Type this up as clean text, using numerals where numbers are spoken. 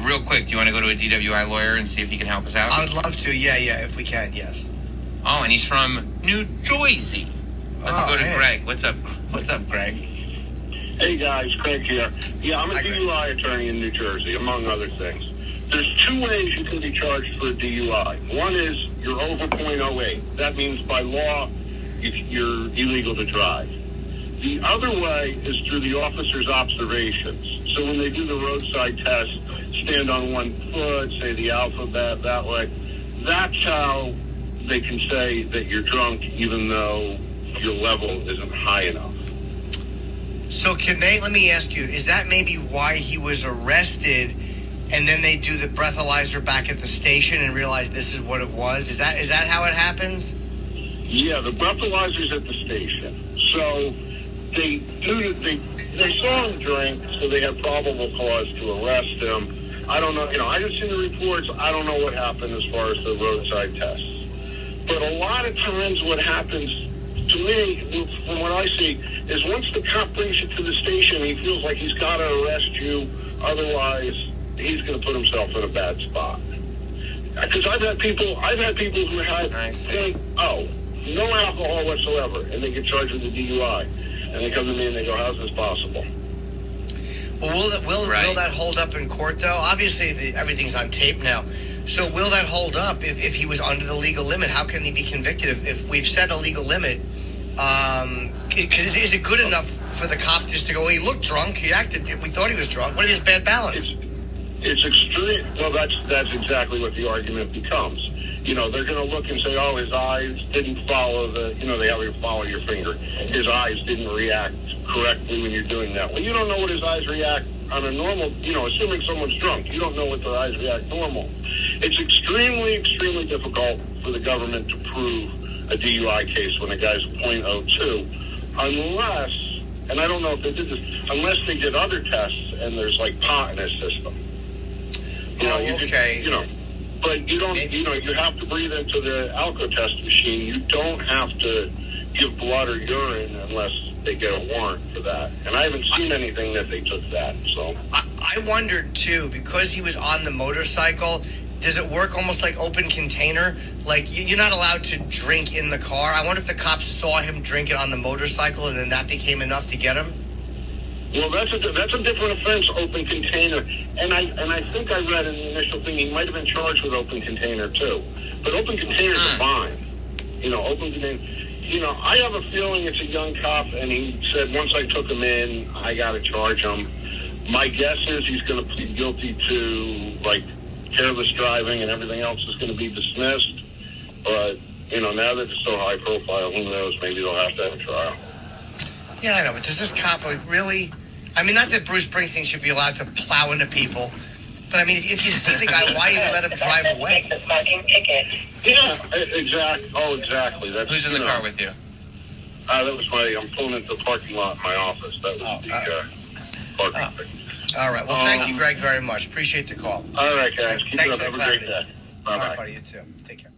real quick, do you want to go to a DWI lawyer and see if he can help us out? I would love to. Yeah, if we can, yes. Oh, and he's from New Jersey. Let's go to Greg. What's up, Greg? Hey, guys. Craig here. Yeah, I'm a DUI attorney in New Jersey, among other things. There's two ways you can be charged for a DUI. One is you're over .08. That means by law, you're illegal to drive. The other way is through the officer's observations. So when they do the roadside test, stand on one foot, say the alphabet that way, that's how they can say that you're drunk even though your level isn't high enough. So let me ask you, is that maybe why he was arrested and then they do the breathalyzer back at the station and realize this is what it was? Is that how it happens? Yeah, the breathalyzer's at the station. So they saw him drink, so they had probable cause to arrest him. I don't know, I didn't see the reports. I don't know what happened as far as the roadside tests. But a lot of times what happens, to me, from what I see, is once the cop brings you to the station, he feels like he's got to arrest you. Otherwise, he's going to put himself in a bad spot. Because I've had people who had no alcohol whatsoever, and they get charged with a DUI, and they come to me and they go, "How's this possible?" Well, will that hold up in court though? Obviously, everything's on tape now. So will that hold up if he was under the legal limit? How can he be convicted if we've set a legal limit? Is it good enough for the cop just to go, he looked drunk, he acted, we thought he was drunk. What if he has bad balance? It's extreme. Well, that's exactly what the argument becomes. They're going to look and say, oh, his eyes didn't follow they have you follow your finger. His eyes didn't react correctly when you're doing that. Well, you don't know what his eyes react on a normal, assuming someone's drunk, you don't know what their eyes react normal. It's extremely, extremely difficult for the government to prove a DUI case when a guy's .02, unless, and I don't know if they did this, unless they did other tests and there's like pot in his system. But you don't, you have to breathe into the alco-test machine. You don't have to give blood or urine unless they get a warrant for that. And I haven't seen anything that they took that, so. I wondered, too, because he was on the motorcycle, does it work almost like open container? Like, you're not allowed to drink in the car. I wonder if the cops saw him drinking on the motorcycle and then that became enough to get him? Well, that's a different offense, open container. And I think I read in the initial thing he might have been charged with open container, too. But open containers are fine. Open container. I have a feeling it's a young cop, and he said once I took him in, I got to charge him. My guess is he's going to plead guilty to, careless driving, and everything else is going to be dismissed. But, now that it's so high profile, who knows, maybe they'll have to have a trial. Yeah, I know, but does this cop really... I mean, not that Bruce Springsteen should be allowed to plow into people, but I mean, if you see the guy, why even let him drive away? Yeah, exactly. Oh, exactly. Who's in the car with you? That was I'm pulling into the parking lot in my office. That was parking thing. All right. Well, thank you, Greg, very much. Appreciate the call. All right, guys. Keep it up. Have a great day. Bye-bye. All right, buddy. You too. Take care.